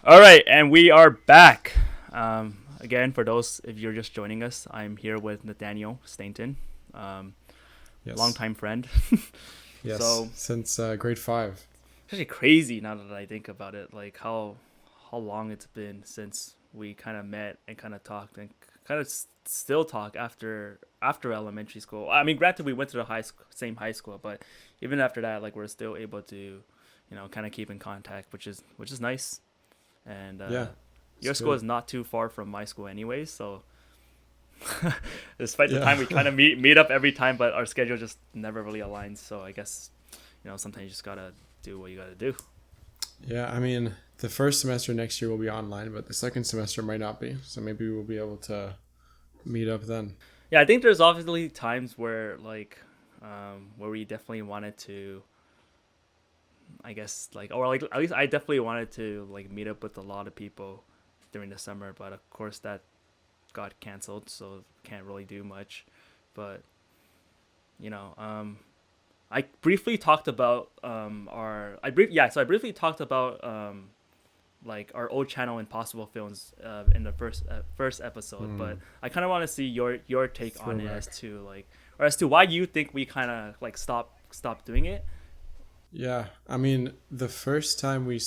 All right, and we are back. Again, for those if you're just joining us, I'm here with Nathaniel Stainton, Yes. longtime friend. Yes. So Since grade 5. it's actually crazy now that I think about it, like how long it's been since we kind of met and kind of talked and kind of still talk after elementary school. I mean, granted, we went to the same high school, but even after that, like we're still able to, kind of keep in contact, which is nice. And Yeah. It's your school good. is not too far from my school anyways, so despite the Yeah. time we kind of meet up every time, but our schedule just never really aligns. So I guess sometimes you just gotta do what you gotta do. Yeah. I mean, the first semester next year will be online, but the second semester might not be. So maybe we'll be able to meet up then. Yeah, I think there's obviously times where where we definitely wanted to, I guess, like, or like at least I definitely wanted to like meet up with a lot of people during the summer, but of course that got canceled, so can't really do much. But you know, I briefly talked about I briefly talked about like our old channel Impossible Films in the first episode, but I kind of want to see your take on it as Throwback. to like or as to why you think we kind of like stopped doing it. Yeah. I mean, the first time we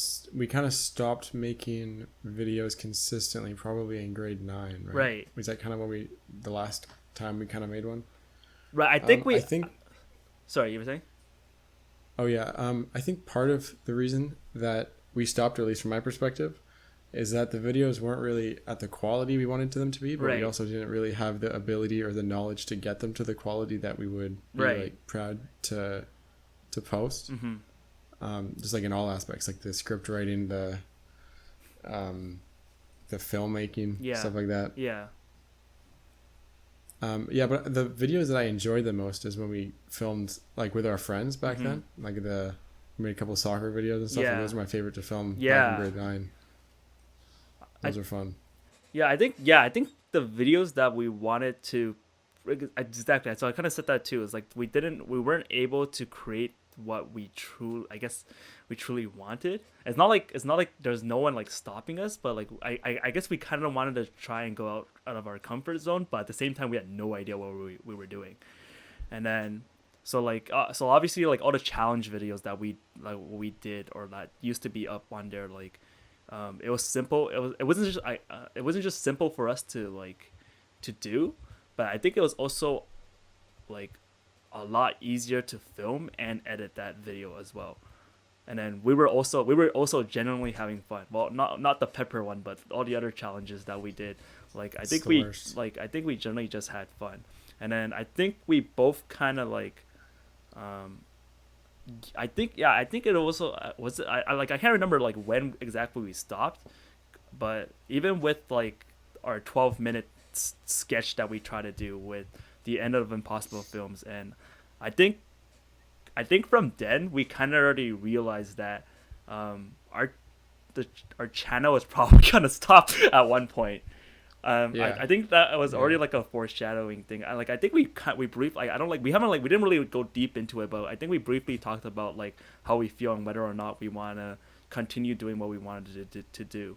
kind of stopped making videos consistently, probably in grade 9, right? Right. Was that kind of when the last time we kind of made one? Right. I think I we. think, Sorry, you were saying? oh yeah. I think part of the reason that we stopped, or at least from my perspective, is that the videos weren't really at the quality we wanted them to be, but we Right. also didn't really have the ability or the knowledge to get them to the quality that we would be Right. like proud to post. Mm-hmm. Just like in all aspects, like the script writing, um, the filmmaking, Yeah. stuff like that. Yeah. Yeah, but the videos that I enjoyed the most is when we filmed like with our friends back Mm-hmm. then. Like we made a couple soccer videos and stuff. And Yeah. those are my favorite to film back in Yeah. grade 9. I Those are fun. I think the videos that we wanted to exactly. So I kind of said that too. Is like we weren't able to create what we truly wanted. It's not like there's no one like stopping us, but like I guess we kind of wanted to try and go out of our comfort zone, but at the same time we had no idea what we were doing. And then so obviously like all the challenge videos that we did or that used to be up on there, like it was simple. It wasn't just simple for us to do, but I think it was also like a lot easier to film and edit that video as well. And then we were also genuinely having fun. Well, not the pepper one, but all the other challenges that we did. Like I It's think the we worst. like I think we generally just had fun. And then I think we both kind of um I think it also was I can't remember like when exactly we stopped, but even with like our 12-minute sketch that we try to do with the end of Impossible Films, and I think I think from then we kind of already realized that um, our our channel is probably gonna stop at one point. Yeah. I think that was Yeah. already like a foreshadowing thing. I think we brief like I don't like we haven't like we didn't really go deep into it, but I think we briefly talked about like how we feel and whether or not we want to continue doing what we wanted to do.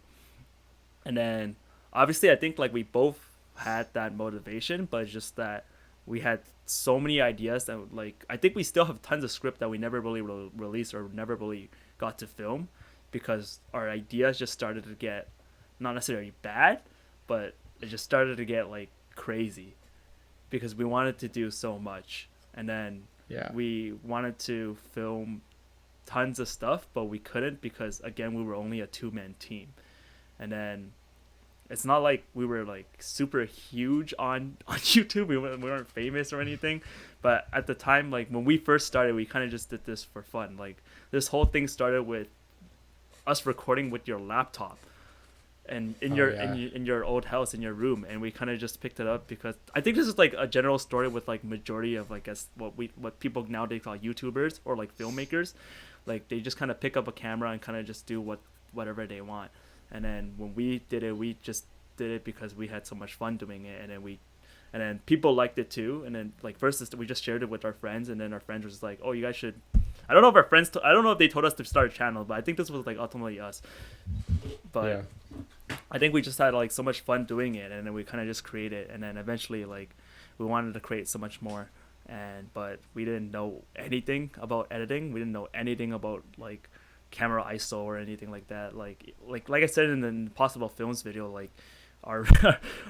And then obviously I think like we both had that motivation, but it's just that we had so many ideas that like I think we still have tons of script that we never really released or never really got to film because our ideas just started to get not necessarily bad, but it just started to get like crazy because we wanted to do so much, and then Yeah. we wanted to film tons of stuff, but we couldn't because again we were only a two-man team. And then it's not like we were like super huge on YouTube. We weren't famous or anything, but at the time, like when we first started, we kind of just did this for fun. Like this whole thing started with us recording with your laptop and Oh yeah. in your old house in your room, and we kind of just picked it up because I think this is like a general story with like majority of like guess what people nowadays call YouTubers or like filmmakers, like they just kind of pick up a camera and kind of just do whatever they want. And then when we did it, we just did it because we had so much fun doing it, and then people liked it too. And then like first we just shared it with our friends, and then our friends was like, "Oh, you guys should." I don't know if our friends. I don't know if they told us to start a channel, but I think this was like ultimately us. But I think we just had like so much fun doing it, and then we kind of just created, and then eventually like we wanted to create so much more, but we didn't know anything about editing. We didn't know anything about like camera ISO or anything like that. Like I said in the Impossible Films video, like our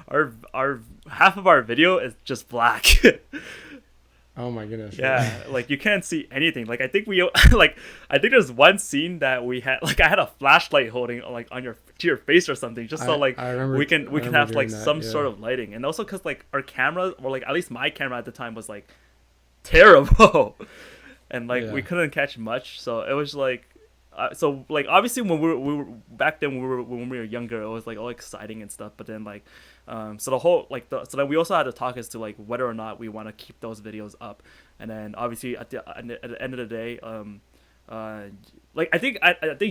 our half of our video is just black. Oh my goodness. Yeah, like you can't see anything. Like I think we like I think there's one scene that we had like I had a flashlight holding like on your to your face or something just so like we can have like some sort of lighting. And also cuz like our camera or like at least my camera at the time was like terrible. And like we couldn't catch much, so it was like so like obviously when we were back then when we were younger, it was like all exciting and stuff, but then like so the whole like so then we also had to talk as to like whether or not we want to keep those videos up. And then obviously at the end of the day like I think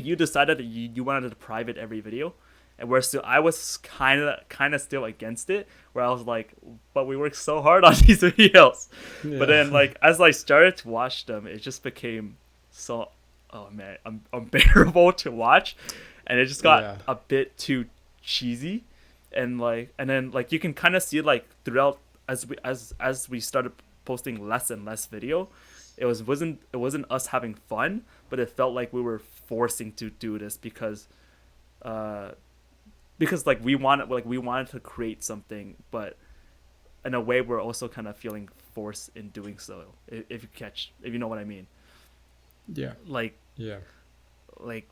you decided that you wanted to private every video, and I was kind of still against it, where I was like, but we worked so hard on these videos. But then like as I started to watch them, it just became so unbearable to watch, and it just got a bit too cheesy. And then like you can kind of see like throughout as we started posting less and less video, it wasn't us having fun, but it felt like we were forcing to do this because like we wanted to create something, but in a way we're also kind of feeling forced in doing so, if you know what I mean. Like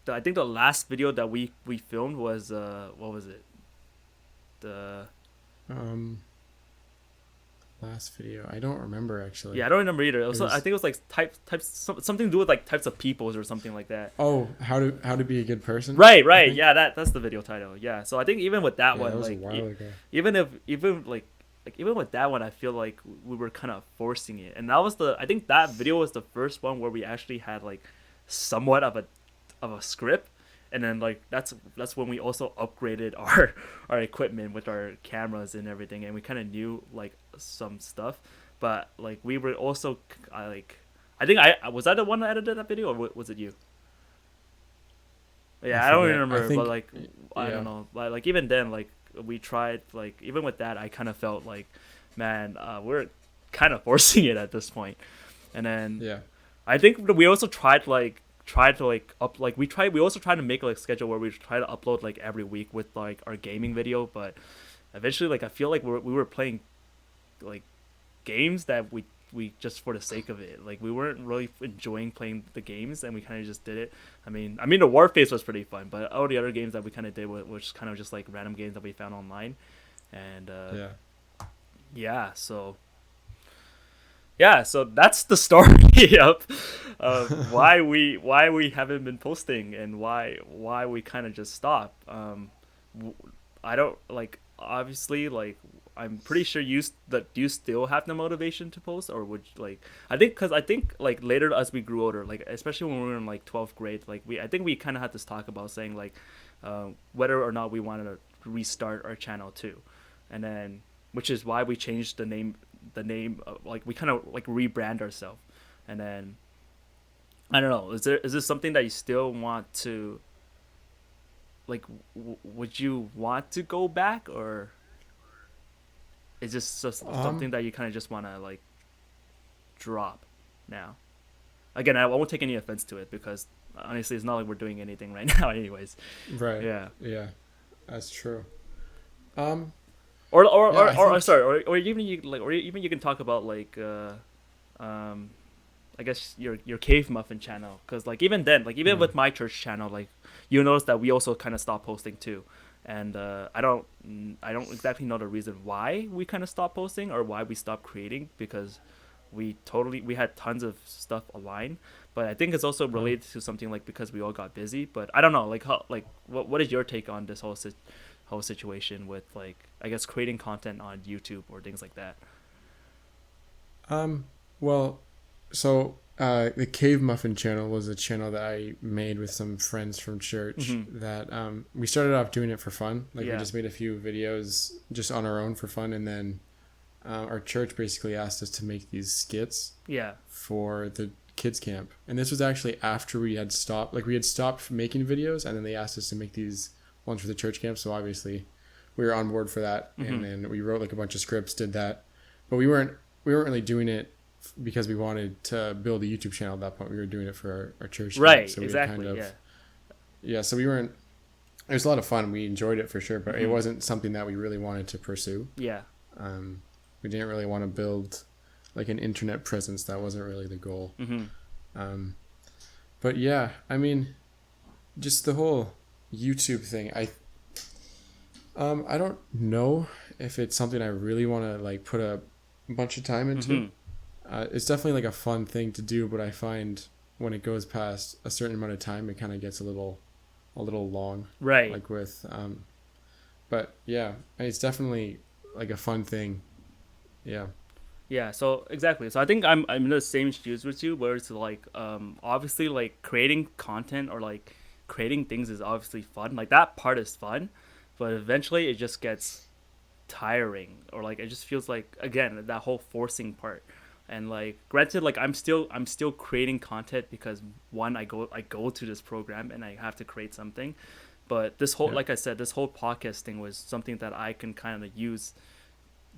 I think the last video that we filmed was what was it, the last video, I don't remember actually. I don't remember either. I think it was like something to do with like types of peoples or something like that. Oh, how to be a good person, right. Yeah, that's the video title. Yeah, so I think even with that one, that was like a while ago. even with that one, I feel like we were kind of forcing it. And I think that video was the first one where we actually had like somewhat of a script. And then like that's when we also upgraded our equipment with our cameras and everything, and we kind of knew like some stuff. But like we were also I think I was the one that edited that video, or was it you? Yeah, I don't remember, but like I don't know. But like even then, like we tried, like even with that, I kind of felt like, man, we're kind of forcing it at this point. And then I think we also tried to we also tried to make like a schedule where we try to upload like every week with like our gaming video, but eventually like I feel like we were playing like games that we just for the sake of it. Like we weren't really enjoying playing the games, and we kind of just did it. I mean the Warface was pretty fun, but all the other games that we kind of did were just kind of just like random games that we found online. And so that's the story of why we haven't been posting, and why we kind of just stopped. I don't like, obviously, like I'm pretty sure you still have the motivation to post, or would like I think like later as we grew older, like especially when we were in like 12th grade, like I think we kind of had this talk about saying like whether or not we wanted to restart our channel too, and then which is why we changed the name like we kind of like rebrand ourselves. And then I don't know, is this something that you still want to like would you want to go back, or is this just something that you kind of just want to like drop now? Again, I won't take any offense to it, because honestly it's not like we're doing anything right now anyways. Right. Yeah, that's true. Or even you can talk about like I guess your cave muffin channel, because like even then, like even with my church channel, like you notice that we also kind of stopped posting too. And I don't exactly know the reason why we kind of stopped posting or why we stopped creating, because we had tons of stuff aligned, but I think it's also related to something like because we all got busy. But I don't know, like how, like what is your take on this whole situation with like I guess creating content on YouTube or things like that? Well, so the Cave Muffin channel was a channel that I made with some friends from church that we started off doing it for fun. Like we just made a few videos just on our own for fun, and then our church basically asked us to make these skits for the kids camp. And this was actually after we had stopped making videos, and then they asked us to make these ones for the church camp. So obviously we were on board for that. Mm-hmm. And then we wrote like a bunch of scripts, did that. But we weren't really doing it because we wanted to build a YouTube channel at that point. We were doing it for our church camp. Right, So we exactly, kind of, yeah, so we weren't, it was a lot of fun. We enjoyed it for sure, but it wasn't something that we really wanted to pursue. Yeah. We didn't really want to build like an internet presence. That wasn't really the goal. Mm-hmm. But yeah, I mean, just the whole YouTube thing. I don't know if it's something I really want to like put a bunch of time into. It's definitely like a fun thing to do, but I find when it goes past a certain amount of time, it kind of gets a little long. Right. Like with, but yeah, it's definitely like a fun thing. Yeah. Yeah, so exactly. So I think I'm in the same shoes with you, where it's like obviously like creating content or like creating things is obviously fun. Like that part is fun, but eventually it just gets tiring, or like it just feels like, again, that whole forcing part. And like granted, like I'm still creating content because one, I go to this program and I have to create something. But this whole, like I said, this whole podcast thing was something that I can kind of use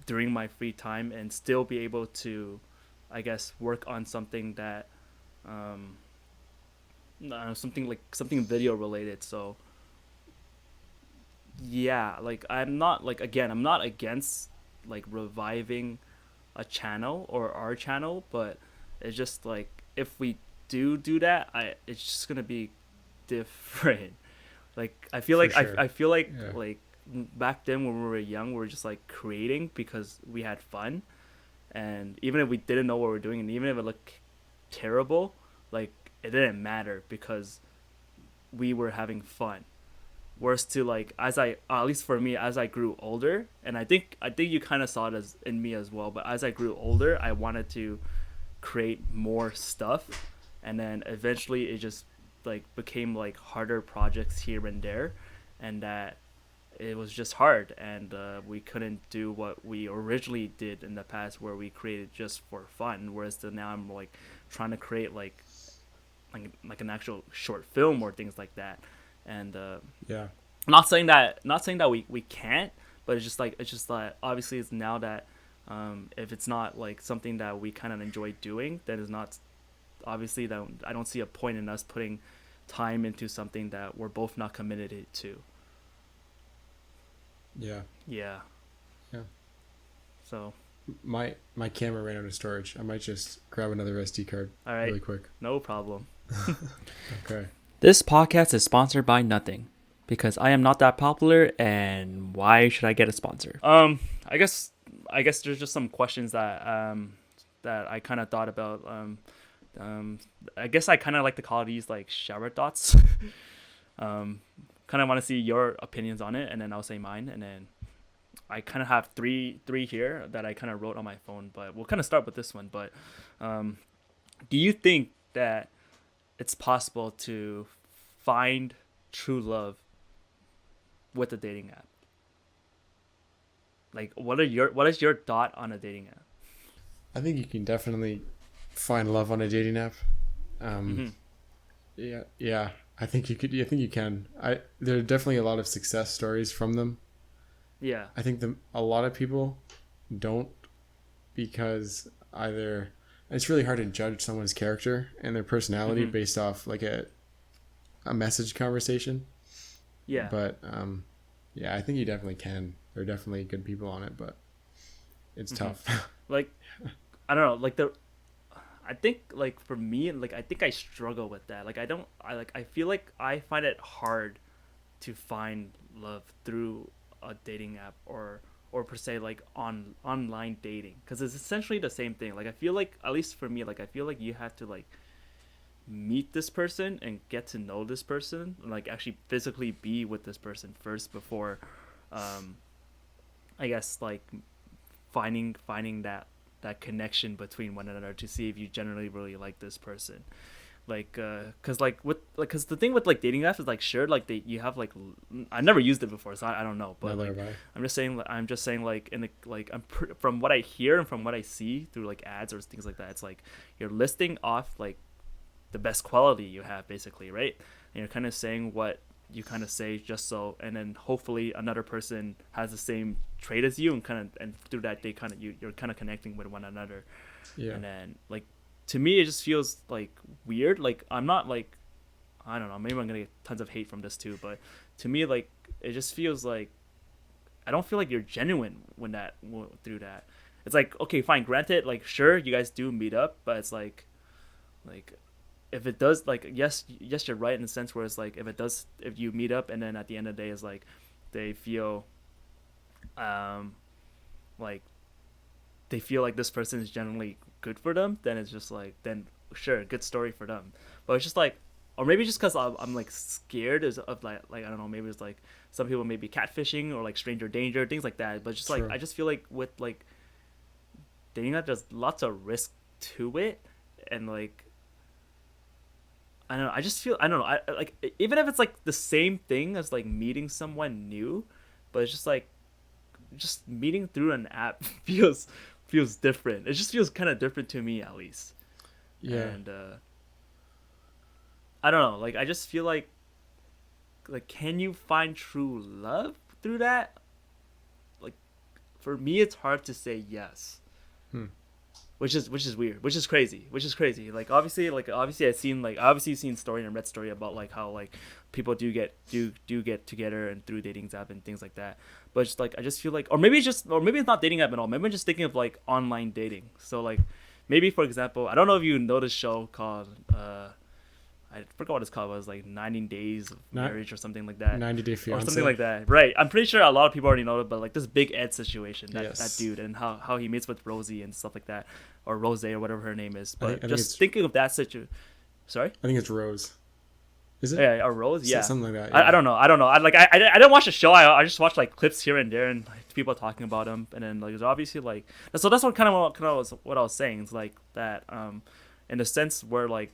during my free time and still be able to, I guess, work on something that something video related. So yeah, like I'm not against like reviving a channel or our channel, but it's just like if we do that, it's just gonna be different. Like I feel For like sure. I feel like Yeah. like back then when we were young, we were just like creating because we had fun, and even if we didn't know what we were doing, and even if it looked terrible, like it didn't matter because we were having fun. Whereas to like at least for me, as I grew older, and I think you kind of saw it as in me as well, but as I grew older, I wanted to create more stuff, and then eventually it just like became like harder projects here and there, and that it was just hard, and we couldn't do what we originally did in the past, where we created just for fun. Whereas now I'm like trying to create like an actual short film or things like that. And Yeah. not saying that we can't, but it's just that obviously it's now that if it's not like something that we kind of enjoy doing, then it's not, obviously that I don't see a point in us putting time into something that we're both not committed to. Yeah. Yeah. So My camera ran out of storage. I might just grab another SD card all right, really quick. no problem. Okay. This podcast is sponsored by nothing, because I am not that popular, and why should I get a sponsor? I guess there's just some questions that I kind of thought about. I guess I kind of like to call these like shower thoughts. Kind of want to see your opinions on it, and then I'll say mine, and then I kind of have three here that I kind of wrote on my phone, but we'll kind of start with this one. But do you think that it's possible to find true love with a dating app? Like, what is your thought on a dating app? I think you can definitely find love on a dating app. Yeah. I think you could. I think you can. There are definitely a lot of success stories from them. Yeah. I think a lot of people don't, because either it's really hard to judge someone's character and their personality based off like a message conversation. Yeah. But yeah, I think you definitely can. There are definitely good people on it, but it's tough. Like, I don't know. Like I think like for me, like I think I struggle with that. Like I feel like I find it hard to find love through a dating app or per se like online dating, because it's essentially the same thing. Like I feel like, at least for me, like I feel like you have to like meet this person and get to know this person, and like actually physically be with this person first before I guess like finding that connection between one another, to see if you generally really like this person. Like because the thing with like dating apps is like, sure, like you have like, I never used it before, so I don't know, but like, I'm just saying like in the like from what I hear and from what I see through like ads or things like that, it's like you're listing off like the best quality you have, basically, right? And you're kind of saying what you kind of say just so, and then hopefully another person has the same trait as you, and through that they kind of you're kind of connecting with one another. Yeah. And then like to me it just feels like weird. Like I'm not like, I don't know, maybe I'm gonna get tons of hate from this too, but to me like it just feels like I don't feel like you're genuine through that. It's like, okay, fine, granted, like sure you guys do meet up, but it's like if it does, like yes you're right in the sense where it's like if you meet up and then at the end of the day is like they feel like they feel like this person is generally good for them, then it's just like, then sure, good story for them. But it's just like, or maybe just because I'm like scared of like I don't know, maybe it's like some people may be catfishing or like stranger danger, things like that. But just like True. I just feel like with like dating app, there's lots of risk to it, and like I don't know, I just feel, I don't know, I like, even if it's like the same thing as like meeting someone new, but it's just like just meeting through an app feels different. It just feels kind of different to me at least. Yeah. And I don't know, like I just feel like can you find true love through that? Like for me it's hard to say yes. Which is weird, which is crazy. Like obviously I've seen story and read story about like how like people do get together and through dating app and things like that. But it's like I just feel like, or maybe it's not dating app at all. Maybe I'm just thinking of like online dating. So like maybe for example, I don't know if you know this show called I forgot what it's called. It was like 90 Days of Marriage or something like that. 90 Day Fiancé. Or something like that. Right. I'm pretty sure a lot of people already know it, but like this Big Ed situation, Yes. that dude, and how he meets with Rosie and stuff like that. Or Rose or whatever her name is. But I think just thinking of that situation. Sorry? I think it's Rose. Is it? Yeah, or Rose? Yeah. Something like that. Yeah. I don't know. I didn't watch the show. I just watched like clips here and there and like, people talking about him. And then like, it's obviously like, so that's what what I was saying. It's like that, in the sense where like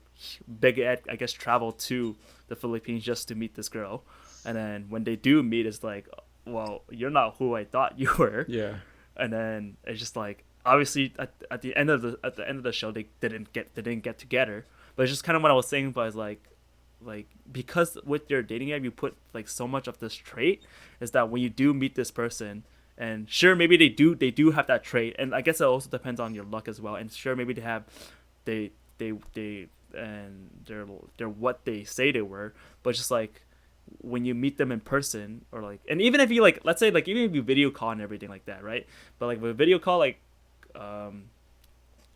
Big Ed, I guess, traveled to the Philippines just to meet this girl. And then when they do meet, it's like, well, you're not who I thought you were. Yeah. And then it's just like, obviously at the end of the show they didn't get together. But it's just kind of what I was saying, but it's like because with your dating app you put like so much of this trait, is that when you do meet this person, and sure maybe they do have that trait, and I guess it also depends on your luck as well, and sure maybe they and they're what they say they were, but just like when you meet them in person, or like, and even if you like, let's say like even if you video call and everything like that, right? But like with a video call, like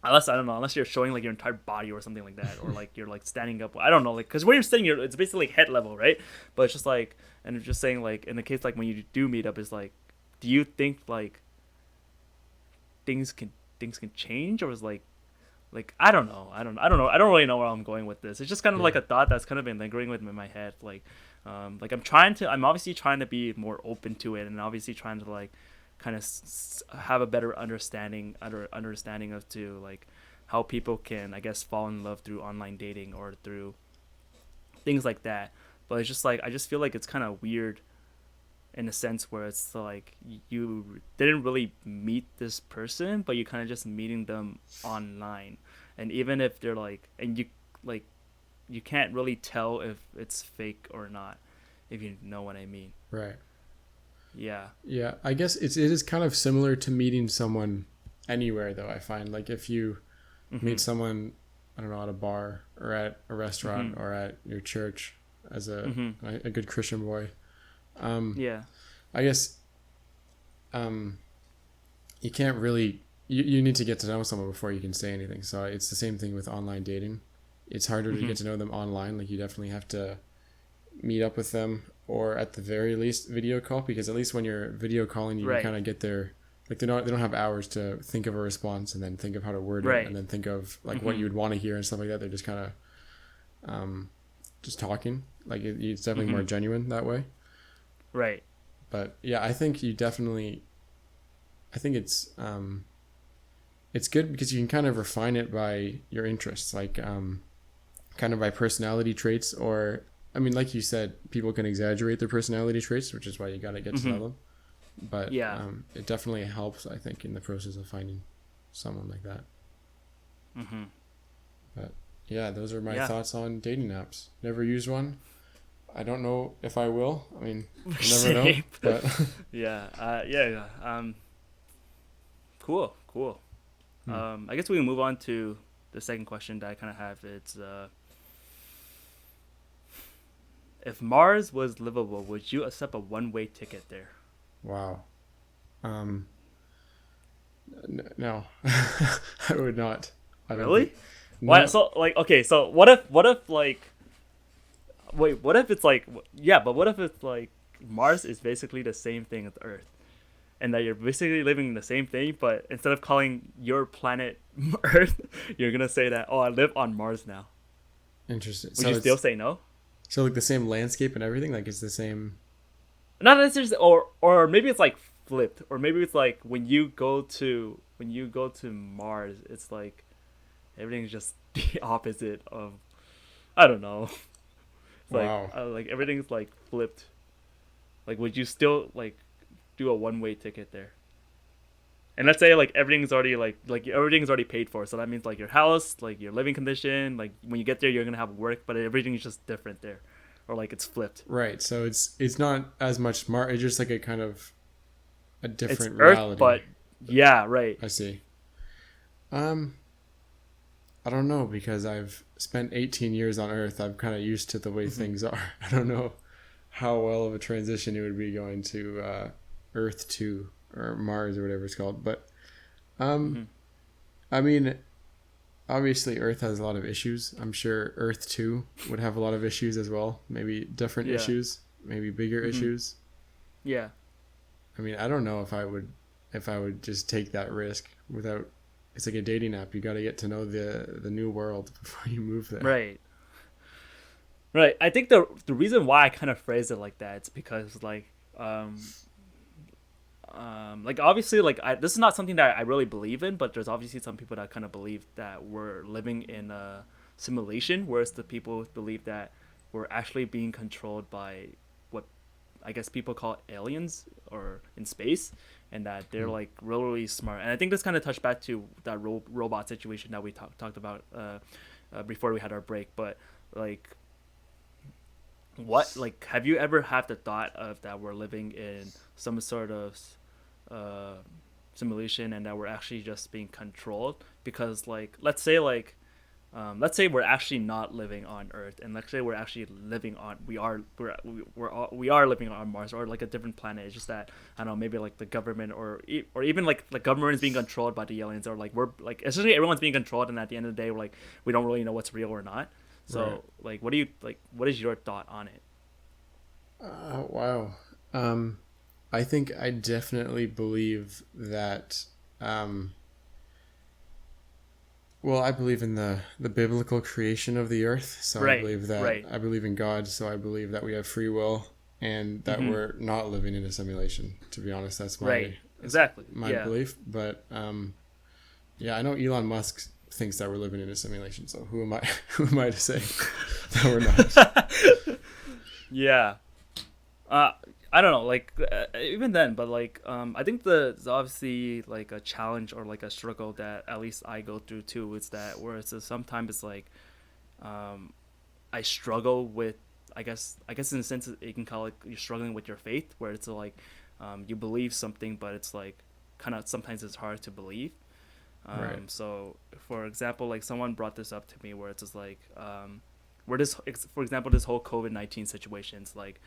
unless you're showing like your entire body or something like that, or like you're like standing up, I don't know, like because when you're sitting, it's basically like head level, right? But it's just like, and it's just saying like in the case like when you do meet up, is like, do you think like things can change, or is like I don't know, I don't really know where I'm going with this. It's just kind of like a thought that's kind of been lingering with me in my head, like I'm obviously trying to be more open to it, and obviously trying to like kind of have a better understanding of to like how people can, I guess, fall in love through online dating or through things like that. But it's just like I just feel like it's kind of weird in a sense where it's like you didn't really meet this person, but you kind of just meeting them online, and even if they're like, and you can't really tell if it's fake or not, if you know what I mean. Right. Yeah. Yeah, I guess it is kind of similar to meeting someone anywhere, though. I find like if you meet someone, I don't know, at a bar or at a restaurant or at your church as a good Christian boy. Yeah. I guess you can't really, you need to get to know someone before you can say anything. So it's the same thing with online dating. It's harder to get to know them online. Like you definitely have to meet up with them, or at the very least video call, because at least when you're video calling, you can kind of get their, like they don't have hours to think of a response and then think of how to word it and then think of like what you would want to hear and stuff like that. They're just kind of just talking. Like it's definitely more genuine that way. Right. But yeah, I think it's good because you can kind of refine it by your interests, like kind of by personality traits, or I mean, like you said, people can exaggerate their personality traits, which is why you got to get to know them. But it definitely helps, I think, in the process of finding someone like that. But yeah, those are my thoughts on dating apps. Never used one. I don't know if I will. I mean, you never know. Same. But Yeah. Cool. I guess we can move on to the second question that I kind of have. It's if Mars was livable, would you accept a one-way ticket there? wow. No, I would not. I don't Really? think. Why? No, So like, okay. So what if like, wait, what if it's like, yeah, but what if it's like Mars is basically the same thing as Earth, and that you're basically living the same thing, but instead of calling your planet Earth, you're gonna say that, oh, I live on Mars now. interesting. Would So you still it's say no? so like the same landscape and everything. Like it's the same. Not necessarily, or maybe it's like flipped, or maybe it's like when you go to Mars, it's like everything's just the opposite of, I don't know. It's Wow. like everything's like flipped. Like, would you still like do a one-way ticket there? And let's say like everything's already paid for, so that means like your house, like your living condition, like when you get there you're gonna have work, but everything's just different there, or like it's flipped. Right. So it's not as much smart. It's just like a kind of a It's different Earth, reality. but yeah, right. I see. Um, I don't know because I've spent 18 years on Earth. I'm kind of used to the way things are. I don't know how well of a transition it would be going to Earth to or Mars or whatever it's called. But Mm-hmm. I mean, obviously Earth has a lot of issues. I'm sure Earth 2 would have a lot of issues as well. Maybe different Yeah. issues, maybe bigger Mm-hmm. issues. Yeah. I mean, I don't know if I would just take that risk without. It's like a dating app. You got to get to know the new world before you move there. Right. Right. I think the reason why I kind of phrased it like that, it's because like obviously this is not something that I really believe in, but there's obviously some people that kind of believe that we're living in a simulation, whereas the people believe that we're actually being controlled by what I guess people call aliens or in space, and that they're like really, really smart. And I think this kind of touched back to that robot situation that we talked about before we had our break. But like, what like have you ever had the thought of that we're living in some sort of uh, simulation and that we're actually just being controlled? Because like let's say we're actually not living on Earth, and let's say we're actually living on we are living on Mars or like a different planet. It's just that I don't know, maybe like the government or even like the government is being controlled by the aliens, or like we're like essentially everyone's being controlled, and at the end of the day we're like we don't really know what's real or not. So Right. like, what do you like? What is your thought on it? Wow. Um, I think I definitely believe that. Well, I believe in the biblical creation of the earth. So I Right, believe that right. I believe in God. So I believe that we have free will and that Mm-hmm. we're not living in a simulation. To be honest, Right. that's Exactly. my Yeah. belief. But yeah, I know Elon Musk thinks that we're living in a simulation. So who am I? Who am I to say that we're not? Yeah. Uh, I don't know, like even then, but like I think there's obviously like a challenge or like a struggle that at least I go through too. Is that where it's sometimes it's like um, I struggle with I guess in a sense you can call it you're struggling with your faith, where it's like you believe something, but it's like kind of sometimes it's hard to believe. Right. So for example, like someone brought this up to me where it's just like where this for example this whole COVID-19 situation, it's like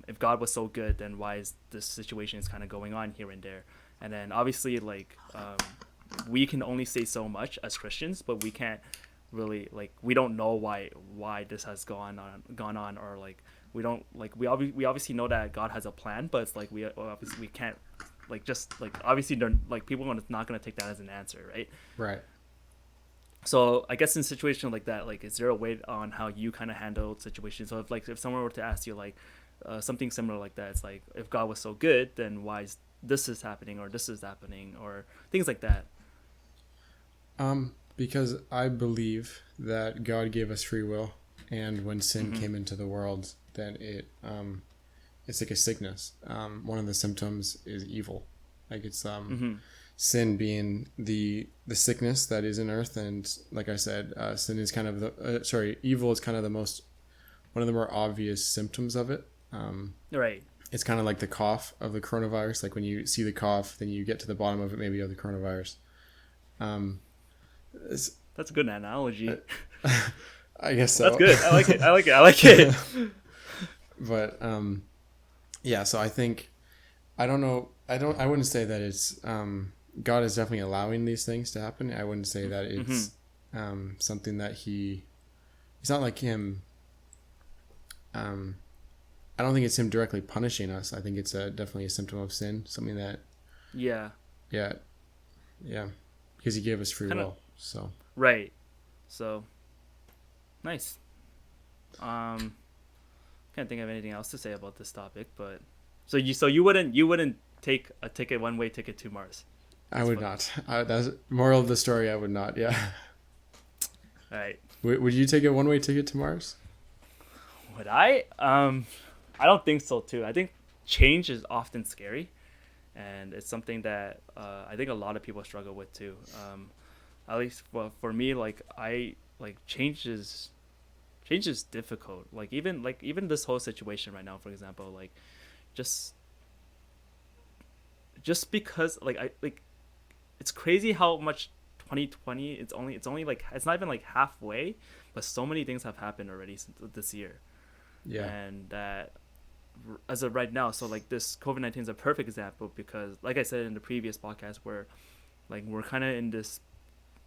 if God was so good, then why is this situation is kind of going on here and there? And then obviously like we can only say so much as Christians, but we can't really like we don't know why this has gone on, or like we don't like we obviously know that God has a plan, but it's like we obviously we can't like just like obviously they're like people are not gonna take that as an answer, right? Right. So I guess in situations like that, like is there a way on how you kind of handle situations? So if someone were to ask you like something similar like that, it's like if God was so good, then why is this is happening or this is happening or things like that? Because I believe that God gave us free will, and when sin Mm-hmm. came into the world, then it's like a sickness. One of the symptoms is evil, like it's Mm-hmm. sin being the sickness that is in earth, and like I said, sin is kind of evil is kind of the most one of the more obvious symptoms of it. Right. It's kind of like the cough of the coronavirus. Like when you see the cough, then you get to the bottom of it, maybe of the coronavirus. That's a good analogy. I guess so. That's good. I like it. I like it. I like it. But yeah. So I think I don't know. I wouldn't say that it's God is definitely allowing these things to happen. I wouldn't say that it's something that it's not like him. I don't think it's him directly punishing us. I think it's definitely a symptom of sin. Something that. Yeah. Because he gave us free will. So. Right. So. Nice. Can't think of anything else to say about this topic, but so you wouldn't take a ticket, one-way ticket to Mars. I would not. That's moral of the story. I would not. Yeah. All right. Would you take a one-way ticket to Mars? Would I? I don't think so too. I think change is often scary, and it's something that I think a lot of people struggle with too. At least, well, for me, change is difficult. Even this whole situation right now, for example, just because it's crazy how much 2020 it's only it's not even halfway, but so many things have happened already this year. Yeah. And that as of right now, so this COVID-19 is a perfect example because, like I said in the previous podcast, where we're kind of in this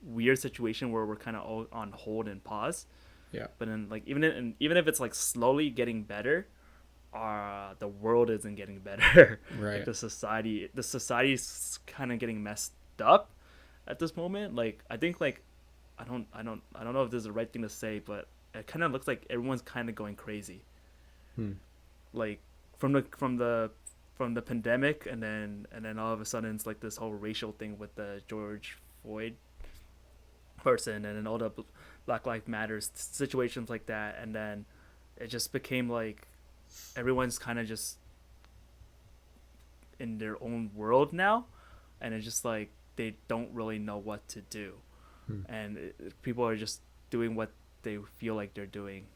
weird situation where we're kind of all on hold and pause. Yeah. But then even if it's slowly getting better, the world isn't getting better. Right. The society's kind of getting messed up at this moment. I think I don't know if this is the right thing to say, but it kind of looks like everyone's kind of going crazy. From the pandemic, and then all of a sudden it's this whole racial thing with the George Floyd person, and then all the Black Lives Matters situations like that, and then it just became everyone's kind of just in their own world now, and it's just they don't really know what to do, and people are just doing what they feel like they're doing.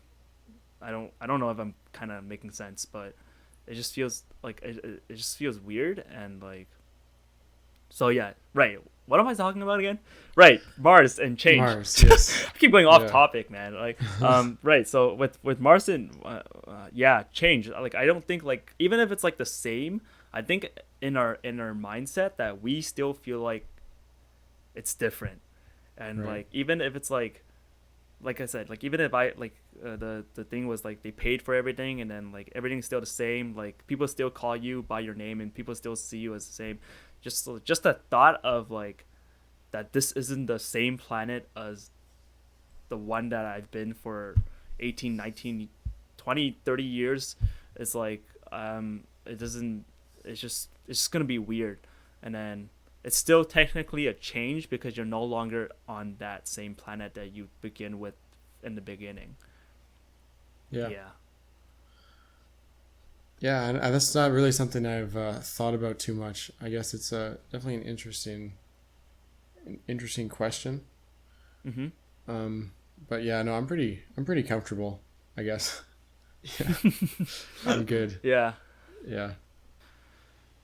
I don't know if I'm kind of making sense, but it just feels it just feels weird, and so yeah, right. What am I talking about again? Right, Mars and change. Mars, yes. I keep going off topic, man. Right. So with Mars and change. I don't think even if it's the same, I think in our mindset that we still feel like it's different, and right. Even if it's like I said, even if I the thing was they paid for everything, and then everything's still the same, people still call you by your name, and people still see you as the same. Just the thought of that this isn't the same planet as the one that I've been for 18, 19, 20, 30 years. It's it doesn't, it's just gonna be weird. And then it's still technically a change because you're no longer on that same planet that you begin with in the beginning. Yeah, and that's not really something I've thought about too much. I guess it's definitely an interesting question. But yeah, no, I'm pretty comfortable, I guess. Yeah, I'm good. Yeah.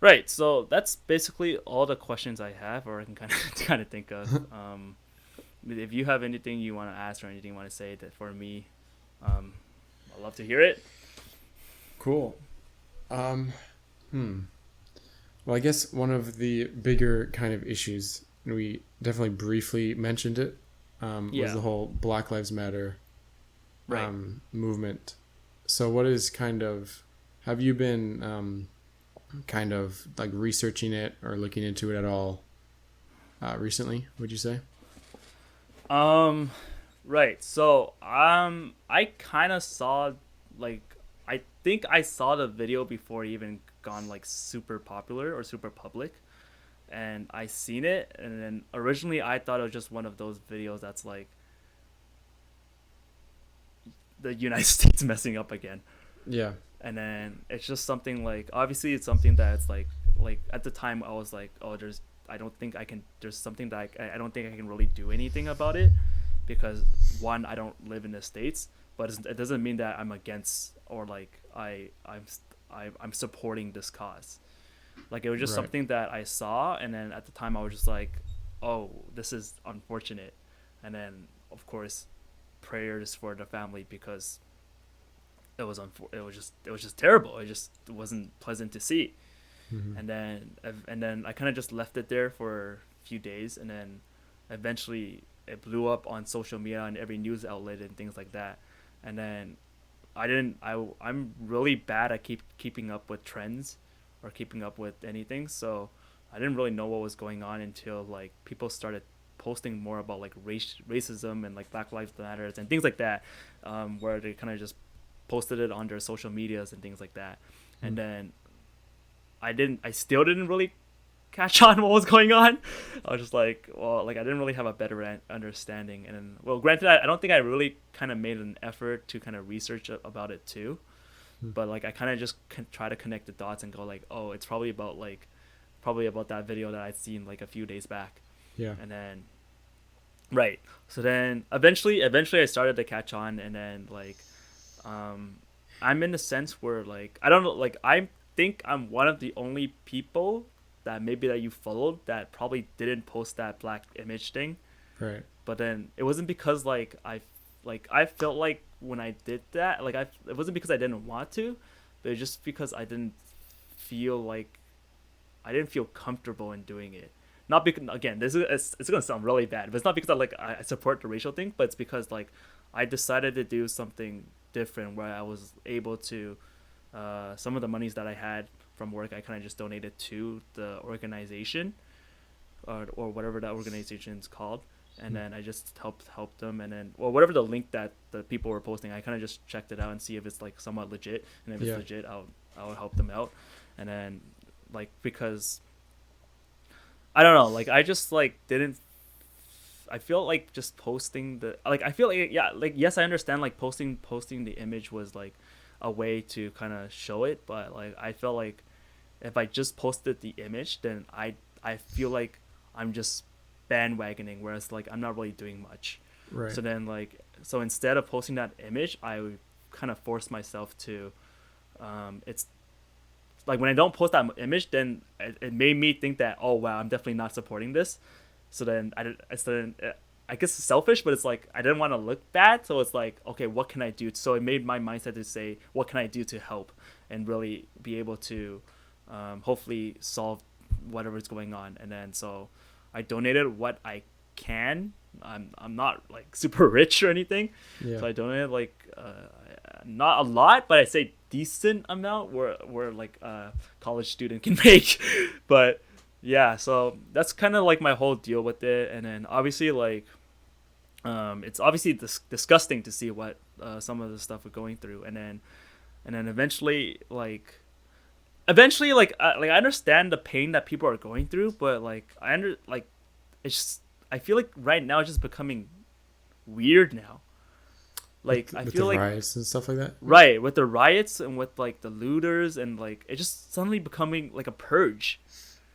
Right. So that's basically all the questions I have, or I can kind of think of. If you have anything you want to ask or anything you want to say that for me, I'd love to hear it. Cool. Well, I guess one of the bigger kind of issues, and we definitely briefly mentioned it, was the whole Black Lives Matter movement. So what is have you been researching it or looking into it at all recently, would you say? Right. So I kind of saw I think I saw the video before it even gone super popular or super public, and I seen it, and then originally I thought it was just one of those videos that's the United States messing up again. Yeah. And then it's just something obviously it's something that's at the time I was I don't think I can, there's something that I don't think I can really do anything about it, because one, I don't live in the States, but it doesn't mean that I'm against or like I'm supporting this cause. Like it was just Right. something that I saw, and then at the time I was just like, oh, this is unfortunate, and then of course prayers for the family because it was just terrible. It wasn't pleasant to see. Mm-hmm. And then I kind of just left it there for a few days, and then eventually it blew up on social media and every news outlet and things like that. And then I'm really bad at keeping up with trends or keeping up with anything, so I didn't really know what was going on until like people started posting more about like racism and like Black Lives Matters and things like that, where they kind of just posted it on their social medias and things like that. And then I still didn't really catch on what was going on. I was just like, well, like I didn't really have a better understanding. And then, well, granted, I don't think I really kind of made an effort to kind of research about it too. But like I kind of just try to connect the dots and go like, oh, it's probably about that video that I'd seen like a few days back. Yeah. And then, right. So then eventually I started to catch on, and then like, I'm in a sense where like I don't know, like I think I'm one of the only people that maybe that you followed that probably didn't post that black image thing. Right. But then it wasn't because like I felt like when I did that, like it wasn't because I didn't want to, but it's just because I didn't feel comfortable in doing it. Not because, again, it's gonna sound really bad, but it's not because I support the racial thing, but it's because like I decided to do something different where I was able to some of the monies that I had from work I kind of just donated to the organization or whatever that organization is called, and then I just helped them, and then whatever the link that the people were posting, I kind of just checked it out and see if it's like somewhat legit, and if it's legit, I'll help them out. And then like because I don't know, like I just like didn't. I feel like just posting I feel like, yeah, like yes, I understand like posting the image was like a way to kind of show it, but like I felt like if I just posted the image, then I feel like I'm just bandwagoning, whereas like I'm not really doing much. Right. So instead of posting that image, I would kind of force myself to it's like when I don't post that image, then it made me think that, oh wow, I'm definitely not supporting this. So then I guess it's selfish, but it's like I didn't want to look bad, so it's like, okay, what can I do? So it made my mindset to say, what can I do to help and really be able to hopefully solve whatever's going on. And then so I donated what I can. I'm not like super rich or anything, so I donated like not a lot, but I say decent amount where like a college student can make. But yeah, so that's kind of like my whole deal with it. And then obviously like it's obviously disgusting to see what some of the stuff we're going through, and then eventually I understand the pain that people are going through, but like it's just, I feel like right now it's just becoming weird now. Like I feel like riots and stuff like that. Right, with the riots and with like the looters, and like it's just suddenly becoming like a purge.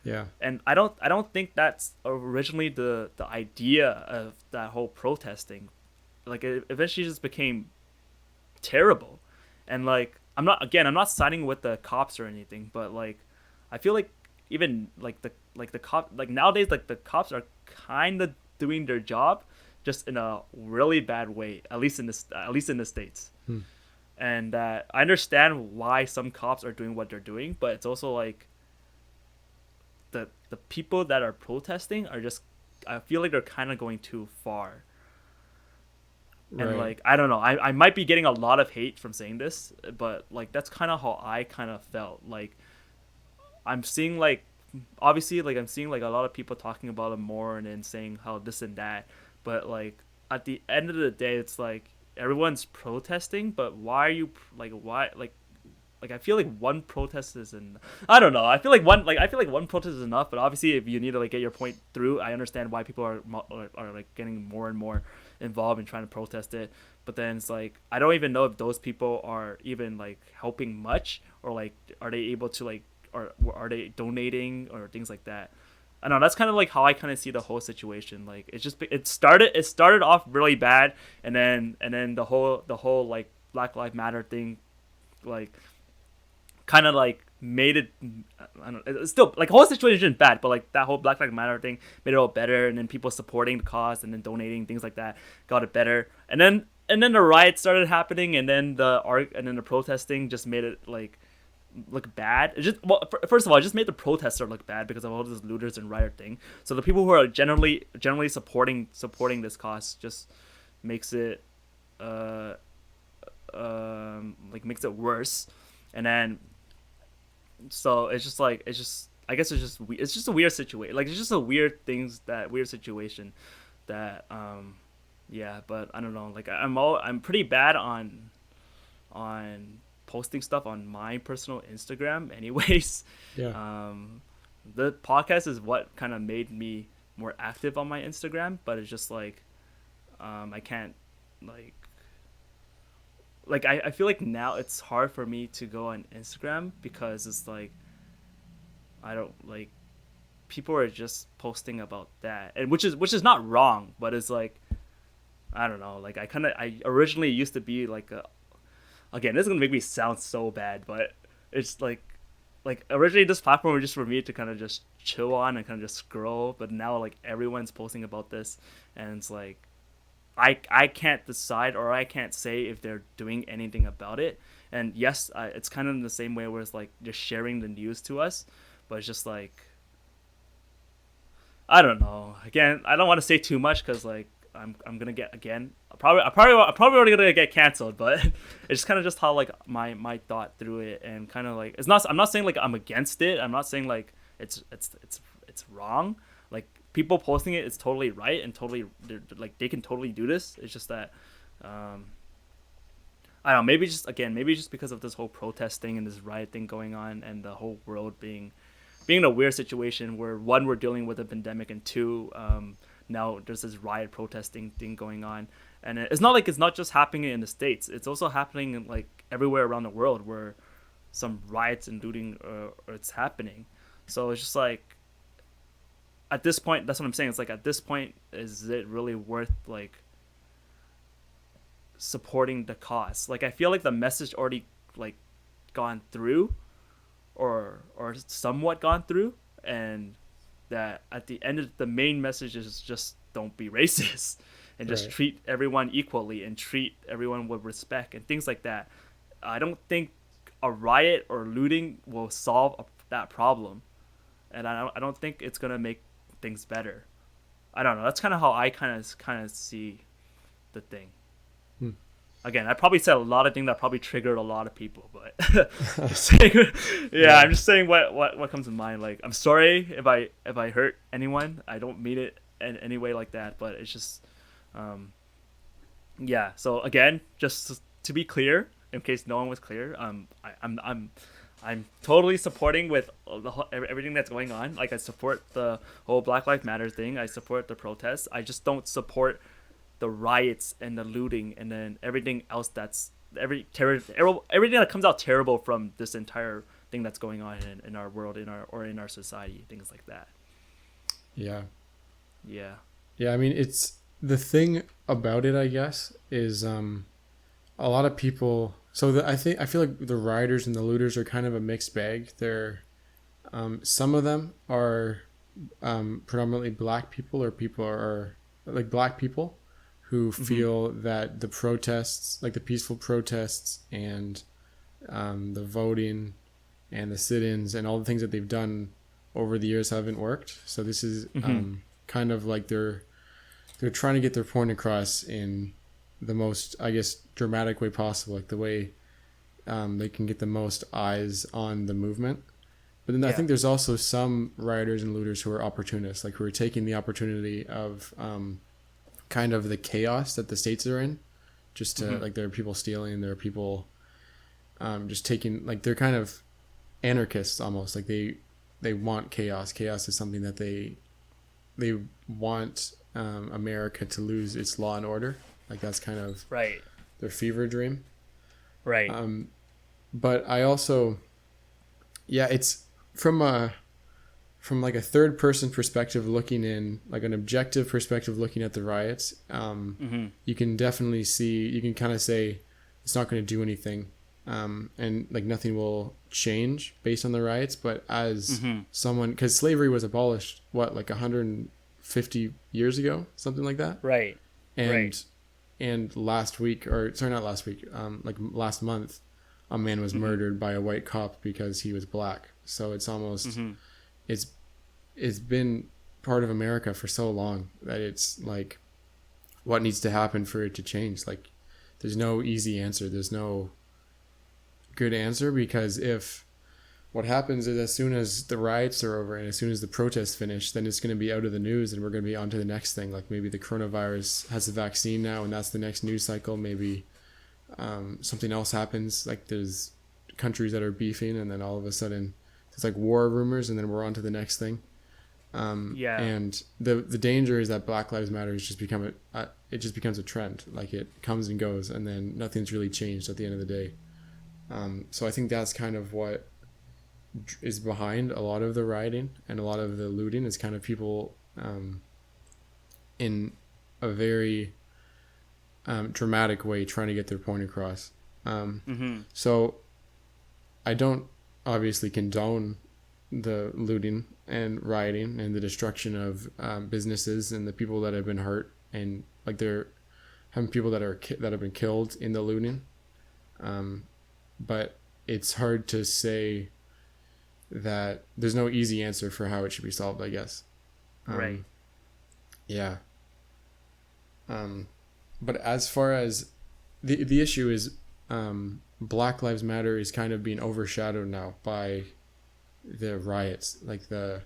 Yeah. And I don't think that's originally the idea of that whole protesting. Like it eventually just became terrible. And like I'm not siding with the cops or anything, but like I feel like even like the cop, like nowadays, like the cops are kind of doing their job just in a really bad way, at least in the States. And I understand why some cops are doing what they're doing, but it's also like the people that are protesting are just, I feel like they're kind of going too far. Right. And like I don't know, I might be getting a lot of hate from saying this, but like that's kind of how I kind of felt. Like I'm seeing like obviously like I'm seeing like a lot of people talking about it more and then saying how this and that, but like at the end of the day it's like everyone's protesting, but why are you like I feel like one protest I don't know, I feel like one protest is enough, but obviously if you need to like get your point through, I understand why people are like getting more and more involved in trying to protest it. But then it's like I don't even know if those people are even like helping much, or like are they able to like, or are they donating or things like that. I don't know, that's kind of like how I kind of see the whole situation. Like it started off really bad, and then the whole like Black Lives Matter thing, like kind of like made it. I don't. It's still like the whole situation isn't bad, but like that whole Black Lives Matter thing made it all better, and then people supporting the cause and then donating things like that got it better, and then the riots started happening, and then the protesting just made it like look bad. It just well, first of all, it just made the protester look bad because of all this looters and riot thing. So the people who are generally supporting this cause just makes it like makes it worse, and then so it's just like I guess it's just a weird situation. Like it's just a weird situation that yeah, but I don't know. Like I'm pretty bad on posting stuff on my personal Instagram anyways. Yeah. The podcast is what kind of made me more active on my Instagram, but it's just like I can't like I feel like now it's hard for me to go on Instagram because it's like I don't like people are just posting about that, and which is not wrong, but it's like I don't know, like I originally used to be like a, again, this is gonna make me sound so bad, but it's like originally this platform was just for me to kind of just chill on and kind of just scroll, but now like everyone's posting about this, and it's like I can't decide or I can't say if they're doing anything about it. And yes, it's kind of in the same way where it's like just sharing the news to us, but it's just like I don't know. Again, I don't want to say too much because like I'm gonna get again. I'm probably already gonna get canceled, but it's kind of just how like my thought through it, and kind of like it's not. I'm not saying like I'm against it. I'm not saying like it's wrong. Like people posting it is totally right and totally like they can totally do this. It's just that I don't know. Maybe just because of this whole protest thing and this riot thing going on, and the whole world being in a weird situation where one, we're dealing with a pandemic, and two, now there's this riot protesting thing going on, and it's not just happening in the States. It's also happening in like everywhere around the world where some riots and looting it's happening. So it's just like at this point, that's what I'm saying. It's like at this point, is it really worth like supporting the cause? Like I feel like the message already like gone through, or somewhat gone through, and that at the end of the main message is just don't be racist and just Right. treat everyone equally and treat everyone with respect and things like that. I don't think a riot or looting will solve that problem, and I don't think it's gonna make things better. I don't know. That's kind of how I kind of see the thing. Hmm. Again, I probably said a lot of things that probably triggered a lot of people, but I'm just saying what comes to mind. Like, I'm sorry if I hurt anyone. I don't mean it in any way like that, but it's just, yeah. So again, just to be clear, in case no one was clear, I'm totally supporting with everything that's going on. Like, I support the whole Black Lives Matter thing. I support the protests. I just don't support the riots and the looting and then everything else that's everything that comes out terrible from this entire thing that's going on in our world, in our society, things like that. Yeah. Yeah. Yeah, I mean, it's the thing about it, I guess, is a lot of people. So I feel like the rioters and the looters are kind of a mixed bag. They're some of them are predominantly black people, or people are like black people who feel that the protests, like the peaceful protests and the voting and the sit-ins and all the things that they've done over the years haven't worked. So this is kind of like they're trying to get their point across in the most, I guess, dramatic way possible, like the way they can get the most eyes on the movement. But then I think there's also some rioters and looters who are opportunists, like who are taking the opportunity of kind of the chaos that the states are in, just to like, there are people stealing, there are people just taking, like, they're kind of anarchists almost, like they want chaos. Chaos is something that they want America to lose its law and order, like that's kind of Right. their fever dream. Right. But I also, yeah, it's from a from like a third person perspective looking in, like an objective perspective looking at the riots, you can definitely see, you can kind of say it's not going to do anything, and like nothing will change based on the riots. But as someone, because slavery was abolished what, like 150 years ago, something like that, Right. and Right. and last week, or sorry, not last week, like last month, a man was murdered by a white cop because he was black. So it's almost it's it's been part of America for so long that it's like, what needs to happen for it to change? Like, there's no easy answer. There's no good answer, because if what happens is, as soon as the riots are over and as soon as the protests finish, then it's going to be out of the news and we're going to be on to the next thing. Like maybe the coronavirus has a vaccine now and that's the next news cycle. Maybe something else happens. Like there's countries that are beefing and then all of a sudden it's like war rumors and then we're on to the next thing. And the danger is that Black Lives Matter has just become it just becomes a trend. Like it comes and goes and then nothing's really changed at the end of the day. So I think that's kind of what is behind a lot of the rioting and a lot of the looting, is kind of people in a very dramatic way trying to get their point across. So I don't obviously condone the looting and rioting and the destruction of businesses and the people that have been hurt, and like they're having people that have been killed in the looting. But it's hard to say that there's no easy answer for how it should be solved, I guess. Right. Yeah. But as far as the issue is, Black Lives Matter is kind of being overshadowed now by the riots. Like a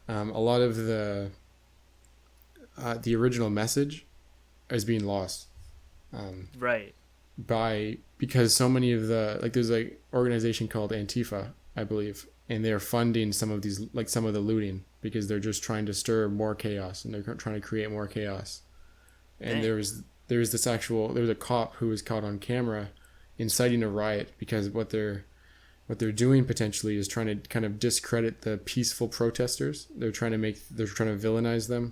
lot of the original message is being lost. Right. Because so many of there's an organization called Antifa, I believe, and they're funding some of the looting because they're just trying to stir more chaos and they're trying to create more chaos. And there was a cop who was caught on camera inciting a riot because what they're doing potentially is trying to kind of discredit the peaceful protesters. They're trying to villainize them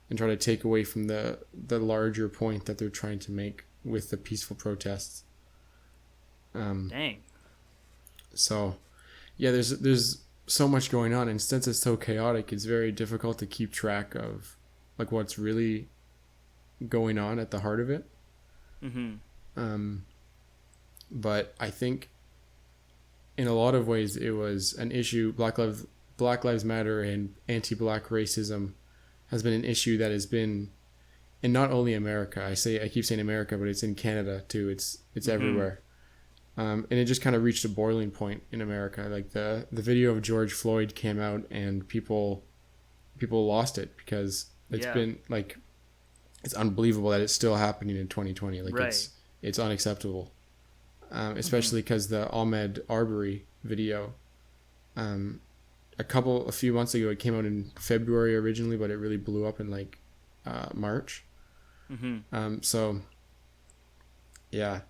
and try to take away from the larger point that they're trying to make with the peaceful protests. Dang. So, yeah, there's so much going on, and since it's so chaotic, it's very difficult to keep track of like what's really going on at the heart of it. But I think in a lot of ways it was an issue. Black Lives Matter and anti-Black racism has been an issue that has been in not only America. I keep saying America, but it's in Canada too. It's everywhere. And it just kind of reached a boiling point in America. Like the video of George Floyd came out and people lost it because it's been like, it's unbelievable that it's still happening in 2020. Like it's unacceptable. Especially because the Ahmaud Arbery video, a few months ago, it came out in February originally, but it really blew up in like March. So yeah.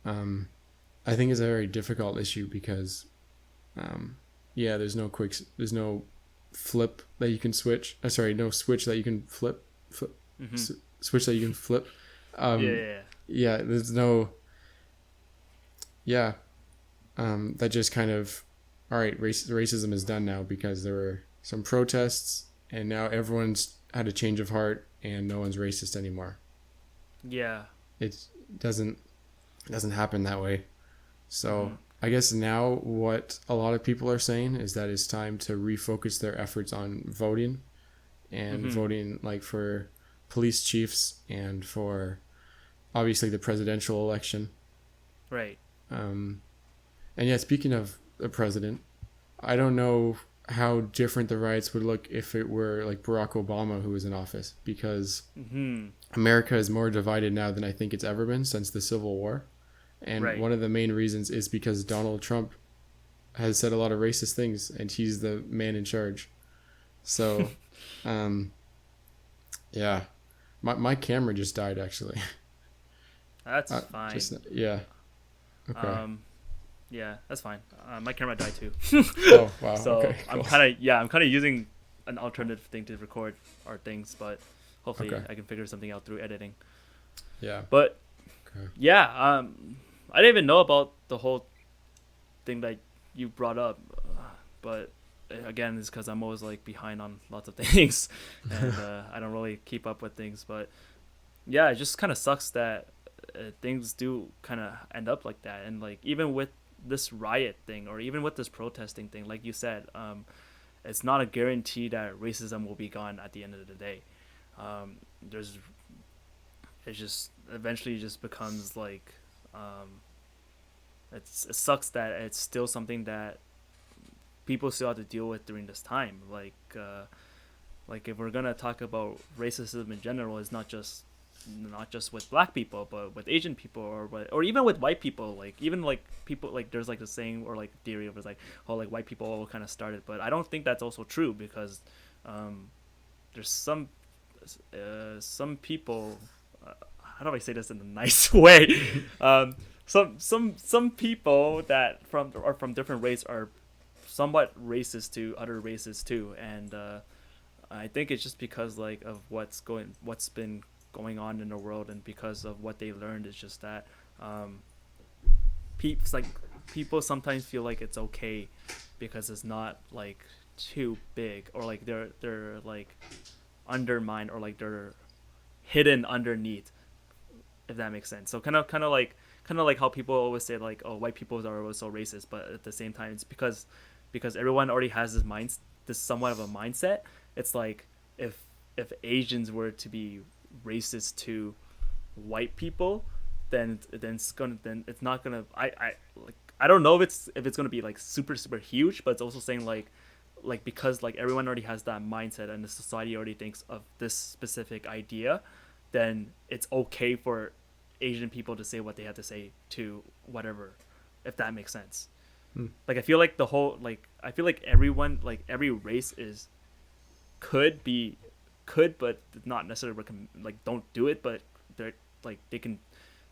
I think it's a very difficult issue because, there's no flip that you can switch. No switch that you can flip. Switch that you can flip. There's no. That just kind of, all right, racism is done now because there were some protests and now everyone's had a change of heart and no one's racist anymore. Yeah. It doesn't happen that way. So I guess now what a lot of people are saying is that it's time to refocus their efforts on voting and voting like for police chiefs and for obviously the presidential election. Right. And yeah, speaking of the president, I don't know how different the riots would look if it were like Barack Obama who was in office, because America is more divided now than I think it's ever been since the Civil War. And one of the main reasons is because Donald Trump has said a lot of racist things and he's the man in charge. So, yeah, my camera just died actually. That's fine. Yeah. Okay. Yeah, that's fine. My camera died too. Oh wow. So Okay. Cool. I'm kind of using an alternative thing to record our things, but hopefully Okay. I can figure something out through editing. Yeah. But Okay. yeah, I didn't even know about the whole thing that you brought up, but again, it's because I'm always like behind on lots of things, and I don't really keep up with things. But yeah, it just kind of sucks that things do kind of end up like that, and like even with this riot thing, or even with this protesting thing, like you said, it's not a guarantee that racism will be gone at the end of the day. There's it just eventually just becomes like it sucks that it's still something that people still have to deal with during this time. Like if we're gonna talk about racism in general, it's not just with black people, but with Asian people, or even with white people. Like even like people like there's like the saying or like theory of it's like, oh, like white people all kind of started, but I don't think that's also true because there's some people. How do I say this in a nice way? Some people that from different race are somewhat racist to other races too, and I think it's just because like of what's been going on in the world, and because of what they learned. It's just that people sometimes feel like it's okay because it's not like too big, or like they're like undermined, or like they're hidden underneath, if that makes sense. So kind of like how people always say like, oh, white people are always so racist, but at the same time it's because everyone already has this somewhat of a mindset. It's like if Asians were to be racist to white people, then it's not gonna. I don't know if it's gonna be like super huge, but it's also saying like because like everyone already has that mindset, and the society already thinks of this specific idea, then it's okay for Asian people to say what they have to say to whatever, if that makes sense. Like I feel like I feel like everyone, like every race could be could, but not necessarily like don't do it, but they're like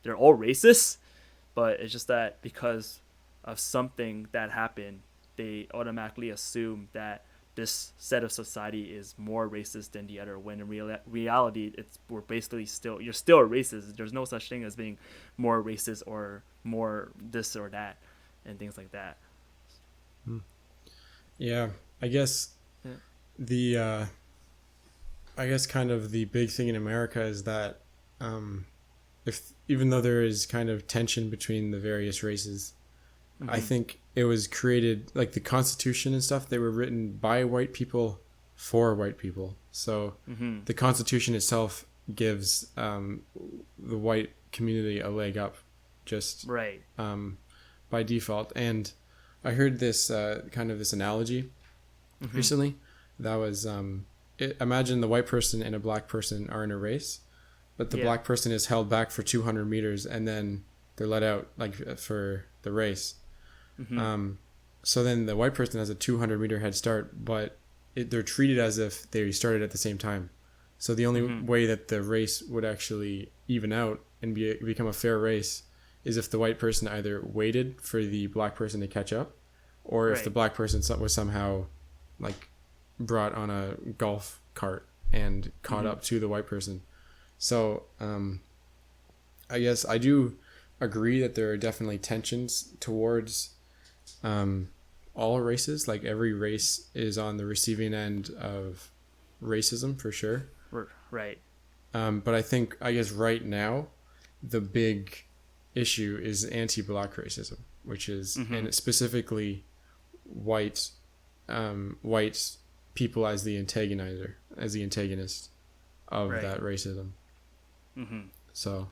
they're all racist, but it's just that because of something that happened, they automatically assume that this set of society is more racist than the other, when in reality we're basically you're still a racist. There's no such thing as being more racist or more this or that and things like that. Yeah, I guess Yeah. the I guess kind of the big thing in America is that if even though there is kind of tension between the various races, I think it was created, like the Constitution and stuff, they were written by white people for white people. So the Constitution itself gives the white community a leg up just Right. By default. And I heard this kind of this analogy recently that was imagine the white person and a black person are in a race, but the black person is held back for 200 meters and then they're let out like for the race. So then the white person has a 200-meter head start, but they're treated as if they started at the same time. So the only way that the race would actually even out and become a fair race is if the white person either waited for the black person to catch up, or if the black person was somehow like brought on a golf cart and caught up to the white person. So I guess I do agree that there are definitely tensions towards all races. Like every race is on the receiving end of racism for sure. Right. But I guess right now the big issue is anti-black racism, which is and specifically white people as the antagonist of that racism. So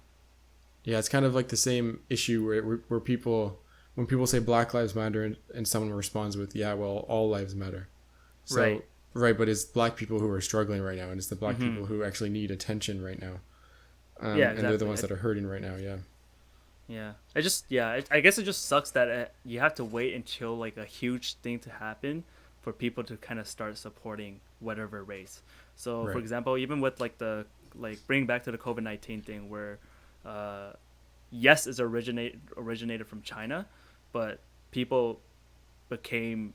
yeah, it's kind of like the same issue where people, when people say Black Lives Matter and someone responds with, yeah, well, all lives matter. So, right, but it's black people who are struggling right now, and it's the black people who actually need attention right now. Exactly. And they're the ones that are hurting right now, Yeah. I guess it just sucks that you have to wait until like a huge thing to happen for people to kind of start supporting whatever race. So, for example, even with like bringing back to the COVID-19 thing, where yes, it's originated from China, but people became,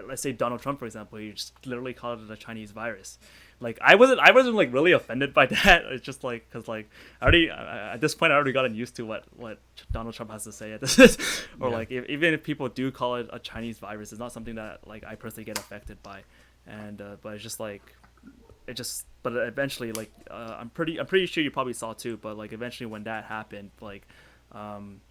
let's say Donald Trump, for example, he just literally called it a Chinese virus. Like I wasn't like really offended by that. It's just like, because like I already at this point I already gotten used to what Donald Trump has to say at this, or Yeah. like even if people do call it a Chinese virus, it's not something that like I personally get affected by, and but it's just like but eventually like I'm pretty sure you probably saw too, but like eventually when that happened, like um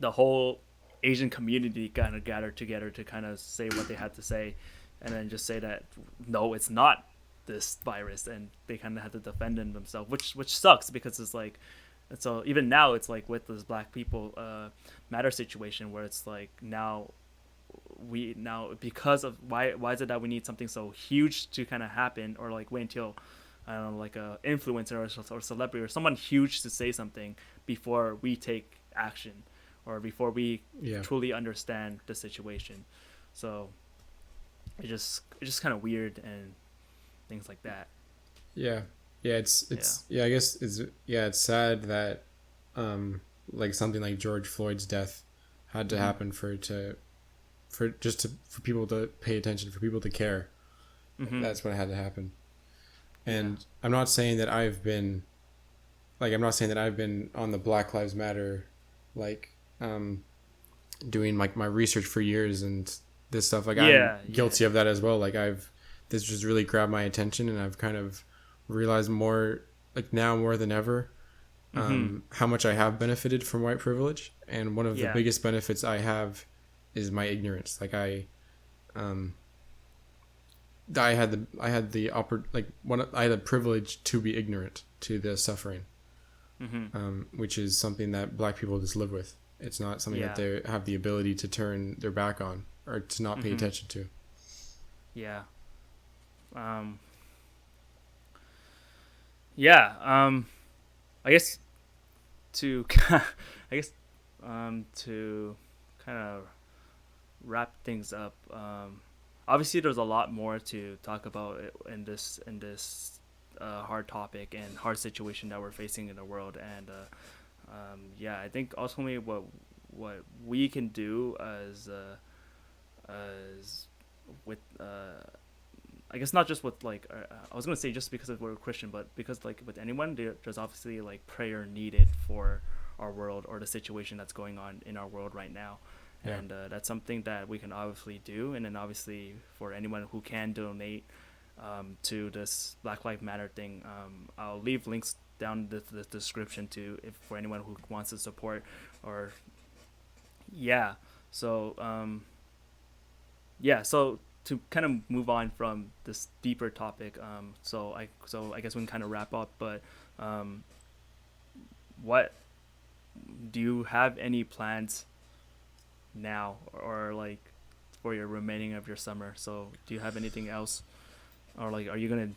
the whole Asian community kind of gathered together to kind of say what they had to say, and then just say that no, it's not this virus, and they kind of had to defend themselves, which sucks, because it's like, and so even now it's like with this Black people matter situation, where it's like now because of why is it that we need something so huge to kind of happen, or like wait until I don't know, like a influencer or celebrity or someone huge to say something before we take action, or before we Yeah. truly understand the situation. So it's just kind of weird, and things like that. Yeah. Yeah, it's yeah, I guess it's sad that like something like George Floyd's death had to Mm-hmm. happen for people to pay attention, for people to care. Mm-hmm. That's what had to happen. Yeah. And I'm not saying that I've been on the Black Lives Matter, like doing like my research for years and this stuff. Like I'm Yeah. Yeah. guilty of that as well. Like this just really grabbed my attention, and I've kind of realized more, like now more than ever, Mm-hmm. how much I have benefited from white privilege. And one of the Yeah. biggest benefits I have is my ignorance. Like um, I had the I had the privilege to be ignorant to the suffering, Mm-hmm. which is something that Black people just live with. It's not something that Yeah. they have the ability to turn their back on or to not pay Mm-hmm. attention to. Yeah. Um. Yeah. I guess to I guess to kind of wrap things up. Obviously, there's a lot more to talk about in this hard topic and hard situation that we're facing in the world, and yeah, I think ultimately what we can do as with I guess not just with like I was gonna say just because we're Christian, but because like with anyone, there's obviously like prayer needed for our world, or the situation that's going on in our world right now, Yeah. and that's something that we can obviously do. And then obviously for anyone who can donate to this Black Lives Matter thing, I'll leave links down the description to, if for anyone who wants to support, or yeah. So yeah, so to kind of move on from this deeper topic, so I guess we can kind of wrap up. But what do you have any plans now, or like for your remaining of your summer? So do you have anything else, or like are you gonna,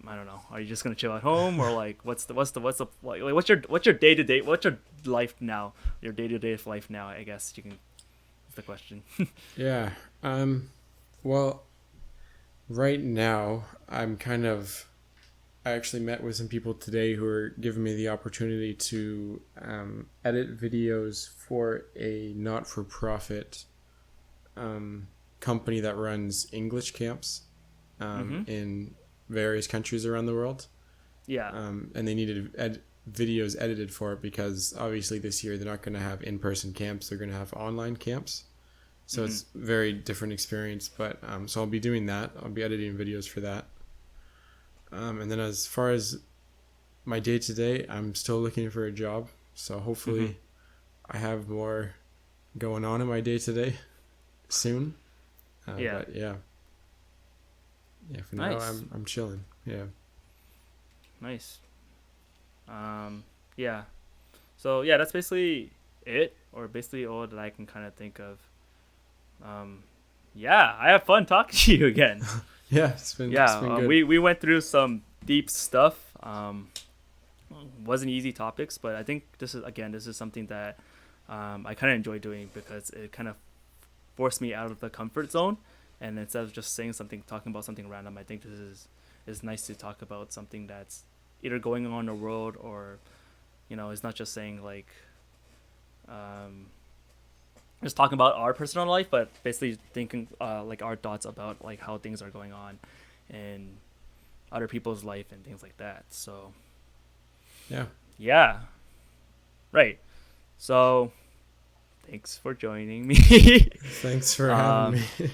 I don't know, are you just gonna chill at home, or like what's your day to day, what's your life now, your day to day life now? I guess you can. That's the question. Yeah. Well, right now I actually met with some people today who are giving me the opportunity to edit videos for a not-for-profit company that runs English camps Mm-hmm. in various countries around the world. Yeah. And they needed videos edited for it because obviously this year they're not going to have in-person camps. They're going to have online camps. So Mm-hmm. it's a very different experience. But so I'll be doing that. I'll be editing videos for that. And then as far as my day to day, I'm still looking for a job. So hopefully Mm-hmm. I have more going on in my day to day soon. Yeah. But yeah. Yeah, for now Nice. I'm chilling. Yeah. Nice. Yeah. So yeah, that's basically it, or basically all that I can kind of think of. Yeah, I have fun talking to you again. Yeah, it's been Yeah, good. we went through some deep stuff. Wasn't easy topics, but I think this is something that I kind of enjoy doing, because it kind of forced me out of the comfort zone, and instead of just talking about something random, I think this is nice to talk about something that's either going on in the world, or it's not just saying like just talking about our personal life, but basically thinking like our thoughts about like how things are going on in other people's life and things like that. So yeah, right. So thanks for joining me. Thanks for having me.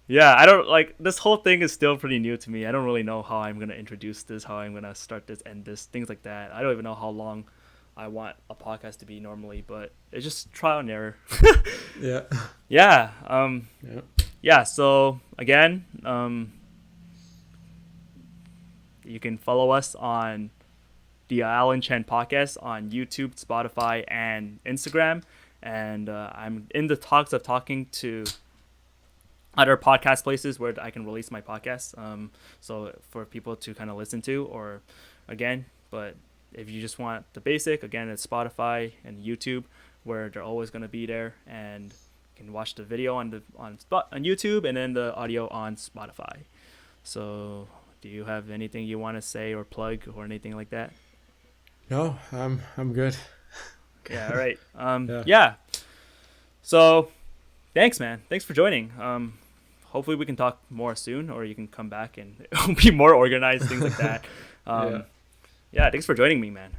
Yeah, I don't like this whole thing is still pretty new to me. I don't really know how I'm gonna introduce this, how I'm gonna start this, end this, things like that. I don't even know how long I want a podcast to be normally, but it's just trial and error. Yeah. Yeah. Yeah. Yeah. So again, you can follow us on the Alan Chen Podcast on YouTube, Spotify, and Instagram. And I'm in the talks of talking to other podcast places where I can release my podcast. So for people to kind of listen to, or again, but if you just want the basic, again, it's Spotify and YouTube, where they're always going to be there, and you can watch the video on YouTube and then the audio on Spotify. So do you have anything you want to say or plug or anything like that? No, I'm good. Yeah. All right. Yeah. So thanks, man. Thanks for joining. Hopefully we can talk more soon, or you can come back and it'll be more organized, things like that. Yeah, thanks for joining me, man.